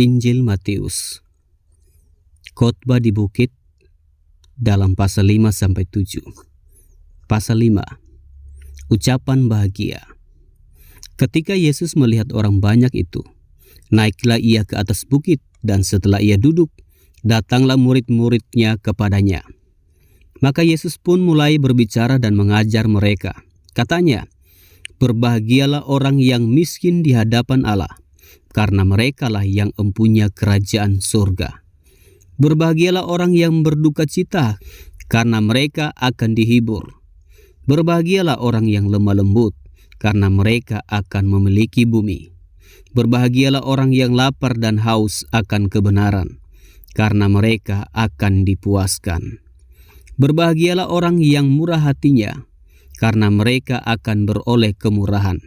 Injil Matius. Khotbah di bukit dalam pasal 5-7. Pasal 5. Ucapan bahagia. Ketika Yesus melihat orang banyak itu, naiklah ia ke atas bukit, dan setelah ia duduk, datanglah murid-muridnya kepadanya. Maka Yesus pun mulai berbicara dan mengajar mereka. Katanya, "Berbahagialah orang yang miskin di hadapan Allah, karena merekalah yang empunya kerajaan surga. Berbahagialah orang yang berduka cita, karena mereka akan dihibur. Berbahagialah orang yang lemah lembut, karena mereka akan memiliki bumi. Berbahagialah orang yang lapar dan haus akan kebenaran, karena mereka akan dipuaskan. Berbahagialah orang yang murah hatinya, karena mereka akan beroleh kemurahan.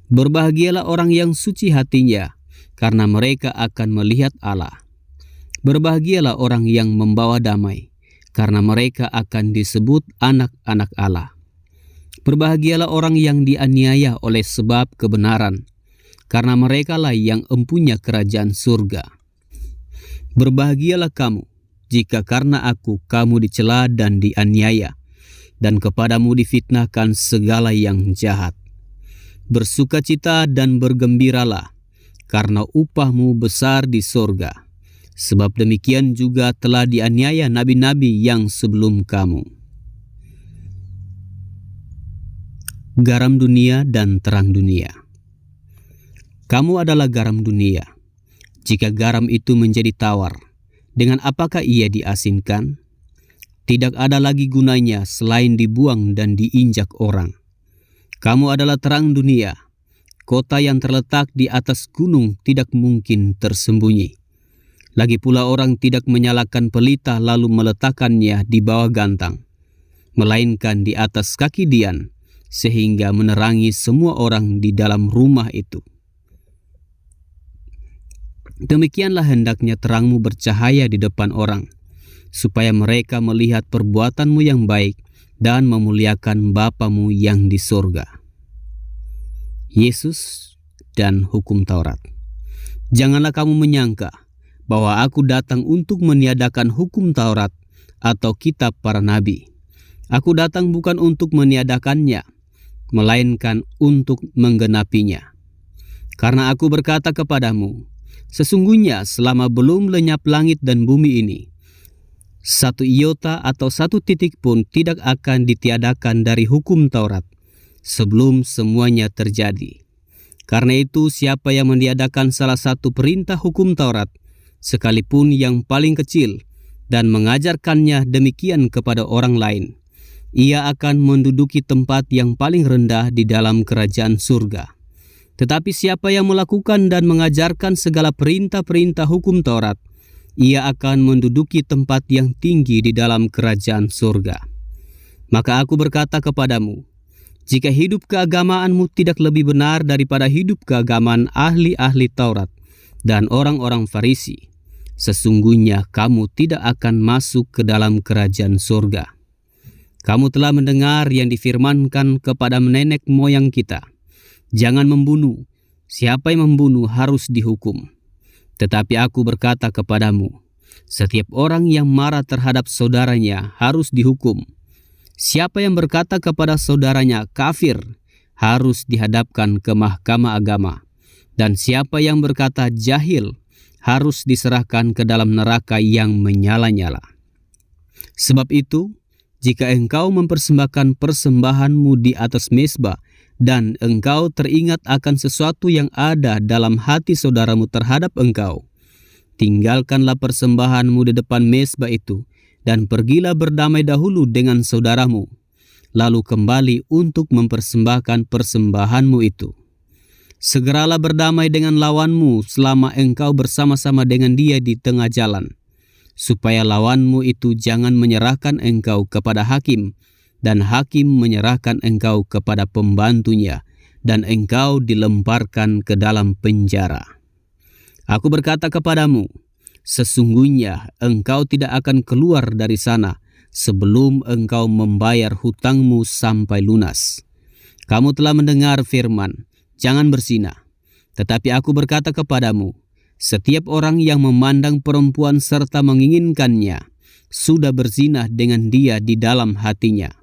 Berbahagialah orang yang suci hatinya, karena mereka akan melihat Allah. Berbahagialah orang yang membawa damai, karena mereka akan disebut anak-anak Allah. Berbahagialah orang yang dianiaya oleh sebab kebenaran, karena merekalah yang empunya kerajaan surga. Berbahagialah kamu, jika karena aku kamu dicela dan dianiaya, dan kepadamu difitnahkan segala yang jahat. Bersukacita dan bergembiralah, karena upahmu besar di sorga. Sebab demikian juga telah dianiaya nabi-nabi yang sebelum kamu." Garam dunia dan terang dunia. Kamu adalah garam dunia. Jika garam itu menjadi tawar, dengan apakah ia diasinkan? Tidak ada lagi gunanya selain dibuang dan diinjak orang. Kamu adalah terang dunia. Kota yang terletak di atas gunung tidak mungkin tersembunyi. Lagi pula orang tidak menyalakan pelita lalu meletakkannya di bawah gantang, melainkan di atas kaki dian, sehingga menerangi semua orang di dalam rumah itu. Demikianlah hendaknya terangmu bercahaya di depan orang, supaya mereka melihat perbuatanmu yang baik dan memuliakan Bapamu yang di sorga. Yesus dan hukum Taurat. Janganlah kamu menyangka bahwa aku datang untuk meniadakan hukum Taurat atau kitab para nabi. Aku datang bukan untuk meniadakannya, melainkan untuk menggenapinya. Karena aku berkata kepadamu, sesungguhnya selama belum lenyap langit dan bumi ini, satu iota atau satu titik pun tidak akan ditiadakan dari hukum Taurat sebelum semuanya terjadi. Karena itu siapa yang meniadakan salah satu perintah hukum Taurat, sekalipun yang paling kecil, dan mengajarkannya demikian kepada orang lain, ia akan menduduki tempat yang paling rendah di dalam kerajaan surga. Tetapi siapa yang melakukan dan mengajarkan segala perintah-perintah hukum Taurat, ia akan menduduki tempat yang tinggi di dalam kerajaan surga. Maka aku berkata kepadamu, jika hidup keagamaanmu tidak lebih benar daripada hidup keagamaan ahli-ahli Taurat dan orang-orang Farisi, sesungguhnya kamu tidak akan masuk ke dalam kerajaan surga. Kamu telah mendengar yang difirmankan kepada nenek moyang kita, jangan membunuh, siapa yang membunuh harus dihukum. Tetapi aku berkata kepadamu, setiap orang yang marah terhadap saudaranya harus dihukum. Siapa yang berkata kepada saudaranya kafir harus dihadapkan ke mahkamah agama. Dan siapa yang berkata jahil harus diserahkan ke dalam neraka yang menyala-nyala. Sebab itu, jika engkau mempersembahkan persembahanmu di atas mezbah, dan engkau teringat akan sesuatu yang ada dalam hati saudaramu terhadap engkau, tinggalkanlah persembahanmu di depan mezbah itu, dan pergilah berdamai dahulu dengan saudaramu, lalu kembali untuk mempersembahkan persembahanmu itu. Segeralah berdamai dengan lawanmu selama engkau bersama-sama dengan dia di tengah jalan, supaya lawanmu itu jangan menyerahkan engkau kepada hakim, dan hakim menyerahkan engkau kepada pembantunya, dan engkau dilemparkan ke dalam penjara. Aku berkata kepadamu, sesungguhnya engkau tidak akan keluar dari sana sebelum engkau membayar hutangmu sampai lunas. Kamu telah mendengar firman, jangan berzina. Tetapi aku berkata kepadamu, Setiap orang yang memandang perempuan serta menginginkannya sudah berzina dengan dia di dalam hatinya.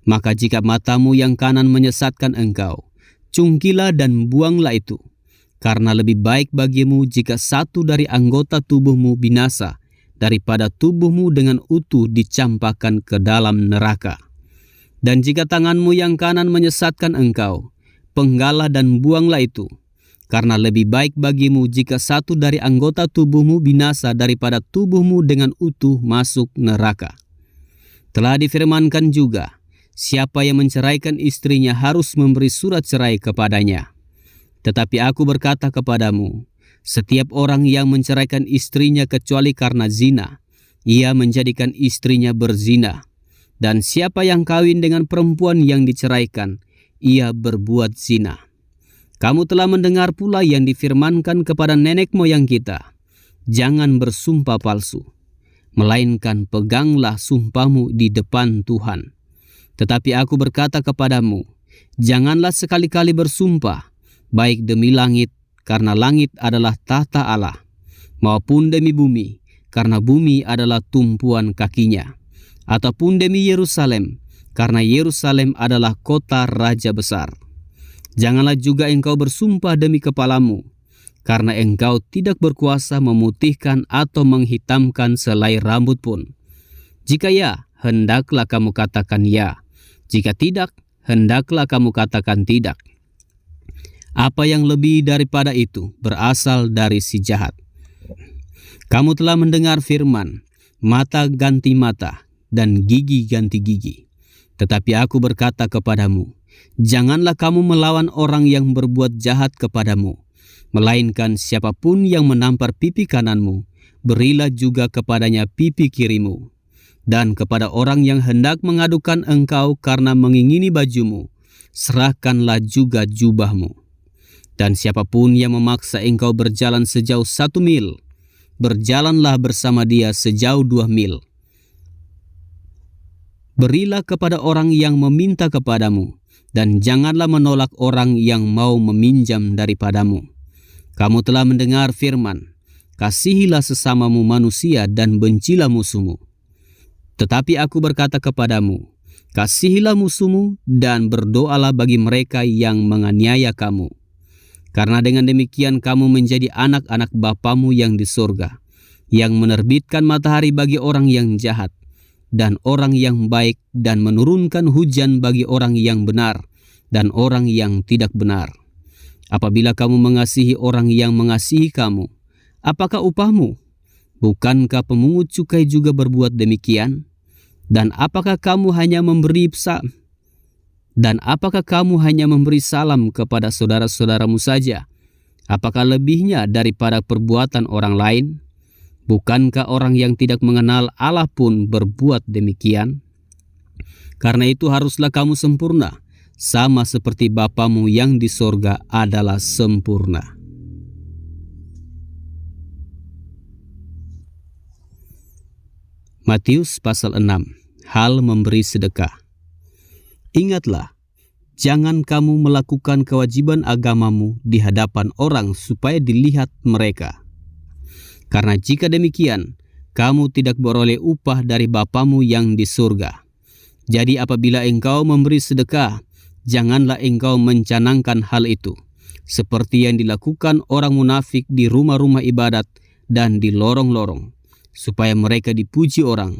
Maka jika matamu yang kanan menyesatkan engkau, cungkilah dan buanglah itu. Karena lebih baik bagimu jika satu dari anggota tubuhmu binasa daripada tubuhmu dengan utuh dicampakkan ke dalam neraka. Dan jika tanganmu yang kanan menyesatkan engkau, penggalah dan buanglah itu. Karena lebih baik bagimu jika satu dari anggota tubuhmu binasa daripada tubuhmu dengan utuh masuk neraka. Telah difirmankan juga, siapa yang menceraikan istrinya harus memberi surat cerai kepadanya. Tetapi aku berkata kepadamu, setiap orang yang menceraikan istrinya kecuali karena zina, ia menjadikan istrinya berzina. Dan siapa yang kawin dengan perempuan yang diceraikan, ia berbuat zina. Kamu telah mendengar pula yang difirmankan kepada nenek moyang kita, jangan bersumpah palsu, melainkan peganglah sumpahmu di depan Tuhan. Tetapi aku berkata kepadamu, janganlah sekali-kali bersumpah, baik demi langit, karena langit adalah tahta Allah, maupun demi bumi, karena bumi adalah tumpuan kakinya, ataupun demi Yerusalem, karena Yerusalem adalah kota raja besar. Janganlah juga engkau bersumpah demi kepalamu, karena engkau tidak berkuasa memutihkan atau menghitamkan selai rambut pun. Jika ya, hendaklah kamu katakan ya. Jika tidak, hendaklah kamu katakan tidak. Apa yang lebih daripada itu berasal dari si jahat. Kamu telah mendengar firman, mata ganti mata dan gigi ganti gigi. Tetapi aku berkata kepadamu, janganlah kamu melawan orang yang berbuat jahat kepadamu, melainkan siapapun yang menampar pipi kananmu, berilah juga kepadanya pipi kirimu. Dan kepada orang yang hendak mengadukan engkau karena mengingini bajumu, serahkanlah juga jubahmu. Dan siapapun yang memaksa engkau berjalan sejauh 1 mil, berjalanlah bersama dia sejauh 2 mil. Berilah kepada orang yang meminta kepadamu, dan janganlah menolak orang yang mau meminjam daripadamu. Kamu telah mendengar firman, kasihilah sesamamu manusia dan bencilah musuhmu. Tetapi aku berkata kepadamu, kasihilah musuhmu dan berdoalah bagi mereka yang menganiaya kamu. Karena dengan demikian kamu menjadi anak-anak Bapamu yang di surga, yang menerbitkan matahari bagi orang yang jahat dan orang yang baik, dan menurunkan hujan bagi orang yang benar dan orang yang tidak benar. Apabila kamu mengasihi orang yang mengasihi kamu, apakah upahmu? Bukankah pemungut cukai juga berbuat demikian? Dan apakah kamu hanya memberi salam kepada saudara-saudaramu saja? Apakah lebihnya daripada perbuatan orang lain? Bukankah orang yang tidak mengenal Allah pun berbuat demikian? Karena itu haruslah kamu sempurna, sama seperti Bapamu yang di sorga adalah sempurna. Matius pasal 6. Hal memberi sedekah. Ingatlah, jangan kamu melakukan kewajiban agamamu di hadapan orang supaya dilihat mereka. Karena jika demikian, kamu tidak beroleh upah dari Bapamu yang di surga. Jadi apabila engkau memberi sedekah, janganlah engkau mencanangkan hal itu, seperti yang dilakukan orang munafik di rumah-rumah ibadat dan di lorong-lorong, supaya mereka dipuji orang.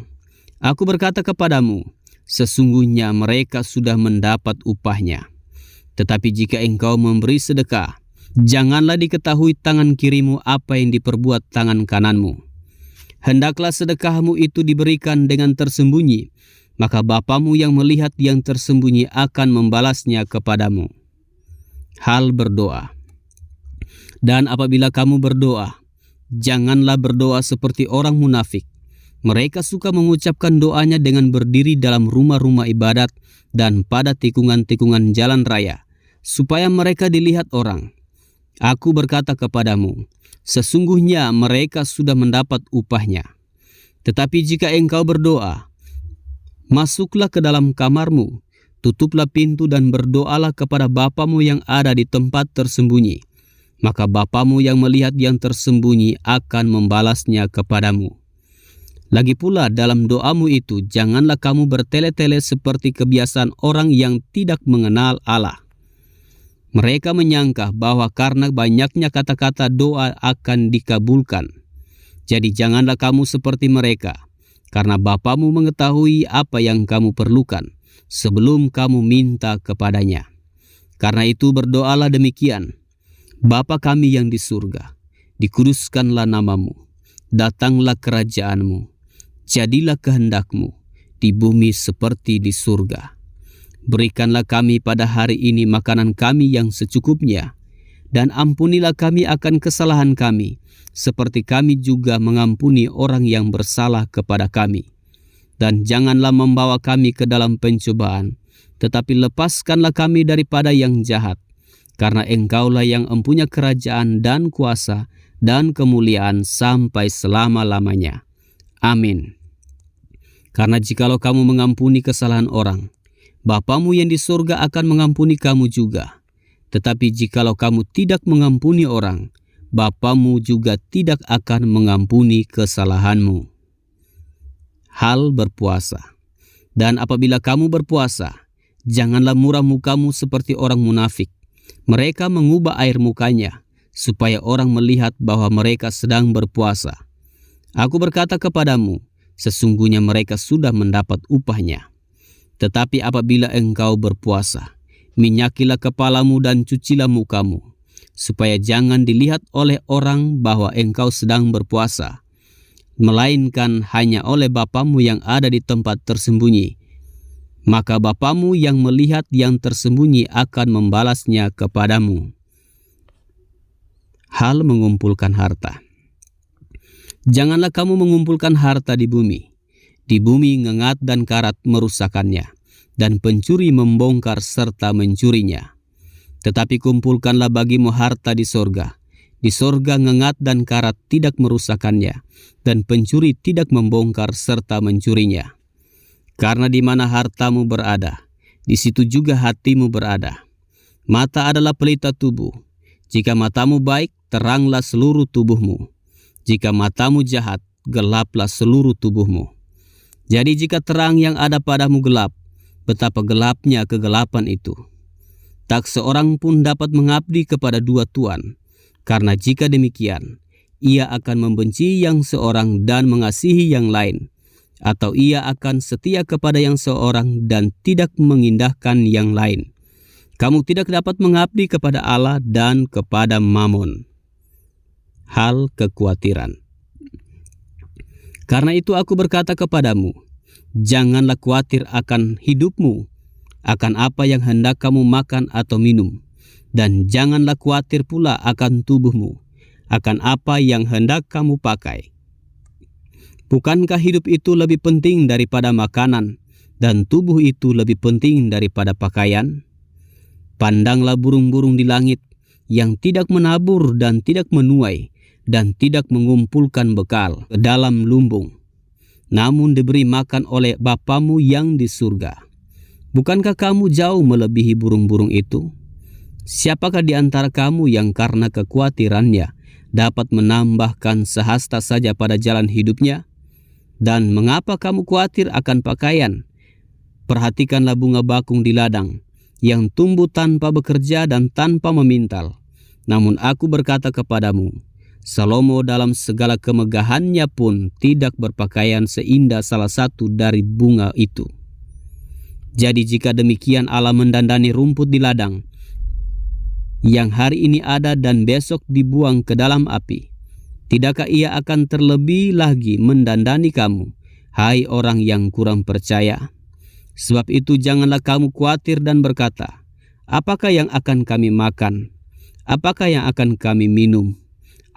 Aku berkata kepadamu, sesungguhnya mereka sudah mendapat upahnya. Tetapi jika engkau memberi sedekah, janganlah diketahui tangan kirimu apa yang diperbuat tangan kananmu. Hendaklah sedekahmu itu diberikan dengan tersembunyi, maka Bapamu yang melihat yang tersembunyi akan membalasnya kepadamu. Hal berdoa. Dan apabila kamu berdoa, janganlah berdoa seperti orang munafik. Mereka suka mengucapkan doanya dengan berdiri dalam rumah-rumah ibadat dan pada tikungan-tikungan jalan raya, supaya mereka dilihat orang. Aku berkata kepadamu, sesungguhnya mereka sudah mendapat upahnya. Tetapi jika engkau berdoa, masuklah ke dalam kamarmu, tutuplah pintu dan berdoalah kepada Bapamu yang ada di tempat tersembunyi. maka Bapamu yang melihat yang tersembunyi akan membalasnya kepadamu. Lagi pula dalam doamu itu, janganlah kamu bertele-tele seperti kebiasaan orang yang tidak mengenal Allah. Mereka menyangka bahwa karena banyaknya kata-kata doa akan dikabulkan. Jadi janganlah kamu seperti mereka, karena Bapamu mengetahui apa yang kamu perlukan sebelum kamu minta kepadanya. Karena itu berdoalah demikian: Bapa kami yang di surga, dikuduskanlah namamu, datanglah kerajaanmu, jadilah kehendakmu di bumi seperti di surga. Berikanlah kami pada hari ini makanan kami yang secukupnya, dan ampunilah kami akan kesalahan kami, seperti kami juga mengampuni orang yang bersalah kepada kami. Dan janganlah membawa kami ke dalam pencobaan, tetapi lepaskanlah kami daripada yang jahat, karena Engkaulah yang empunya kerajaan dan kuasa dan kemuliaan sampai selama-lamanya. Amin. Karena jikalau kamu mengampuni kesalahan orang, Bapamu yang di surga akan mengampuni kamu juga. Tetapi jikalau kamu tidak mengampuni orang, Bapamu juga tidak akan mengampuni kesalahanmu. Hal berpuasa. Dan apabila kamu berpuasa, janganlah muram mukamu seperti orang munafik. Mereka mengubah air mukanya, supaya orang melihat bahwa mereka sedang berpuasa. Aku berkata kepadamu, sesungguhnya mereka sudah mendapat upahnya. Tetapi apabila engkau berpuasa, minyakilah kepalamu dan cucilah mukamu, supaya jangan dilihat oleh orang bahwa engkau sedang berpuasa, melainkan hanya oleh Bapamu yang ada di tempat tersembunyi. Maka Bapamu yang melihat yang tersembunyi akan membalasnya kepadamu. Hal mengumpulkan harta. Janganlah kamu mengumpulkan harta di bumi. Di bumi ngengat dan karat merusakannya, dan pencuri membongkar serta mencurinya. Tetapi kumpulkanlah bagimu harta di sorga. Di sorga ngengat dan karat tidak merusakannya, dan pencuri tidak membongkar serta mencurinya. Karena di mana hartamu berada, di situ juga hatimu berada. Mata adalah pelita tubuh. Jika matamu baik, teranglah seluruh tubuhmu. Jika matamu jahat, gelaplah seluruh tubuhmu. Jadi jika terang yang ada padamu gelap, betapa gelapnya kegelapan itu. Tak seorang pun dapat mengabdi kepada dua tuan, karena jika demikian, ia akan membenci yang seorang dan mengasihi yang lain, atau ia akan setia kepada yang seorang dan tidak mengindahkan yang lain. Kamu tidak dapat mengabdi kepada Allah dan kepada Mamon. Hal kekhawatiran. Karena itu aku berkata kepadamu, janganlah khawatir akan hidupmu, akan apa yang hendak kamu makan atau minum, dan janganlah khawatir pula akan tubuhmu, akan apa yang hendak kamu pakai. Bukankah hidup itu lebih penting daripada makanan, dan tubuh itu lebih penting daripada pakaian? Pandanglah burung-burung di langit, yang tidak menabur dan tidak menuai, dan tidak mengumpulkan bekal ke dalam lumbung, namun diberi makan oleh Bapamu yang di surga. Bukankah kamu jauh melebihi burung-burung itu? Siapakah di antara kamu yang karena kekhawatirannya dapat menambahkan sehasta saja pada jalan hidupnya? Dan mengapa kamu khawatir akan pakaian? Perhatikanlah bunga bakung di ladang, yang tumbuh tanpa bekerja dan tanpa memintal. Namun aku berkata kepadamu, Salomo dalam segala kemegahannya pun tidak berpakaian seindah salah satu dari bunga itu. Jadi jika demikian Allah mendandani rumput di ladang, yang hari ini ada dan besok dibuang ke dalam api, tidakkah ia akan terlebih lagi mendandani kamu, hai orang yang kurang percaya? Sebab itu janganlah kamu khawatir dan berkata, apakah yang akan kami makan? Apakah yang akan kami minum?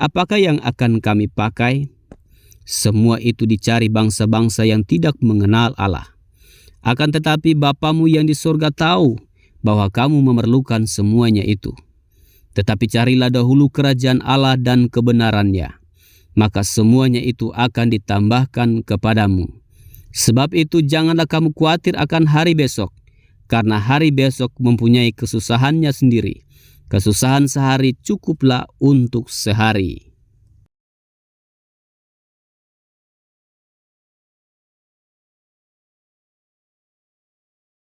Apakah yang akan kami pakai? Semua itu dicari bangsa-bangsa yang tidak mengenal Allah. Akan tetapi Bapamu yang di surga tahu bahwa kamu memerlukan semuanya itu. Tetapi carilah dahulu kerajaan Allah dan kebenarannya, maka semuanya itu akan ditambahkan kepadamu. Sebab itu janganlah kamu khawatir akan hari besok, karena hari besok mempunyai kesusahannya sendiri. Kesusahan sehari cukuplah untuk sehari.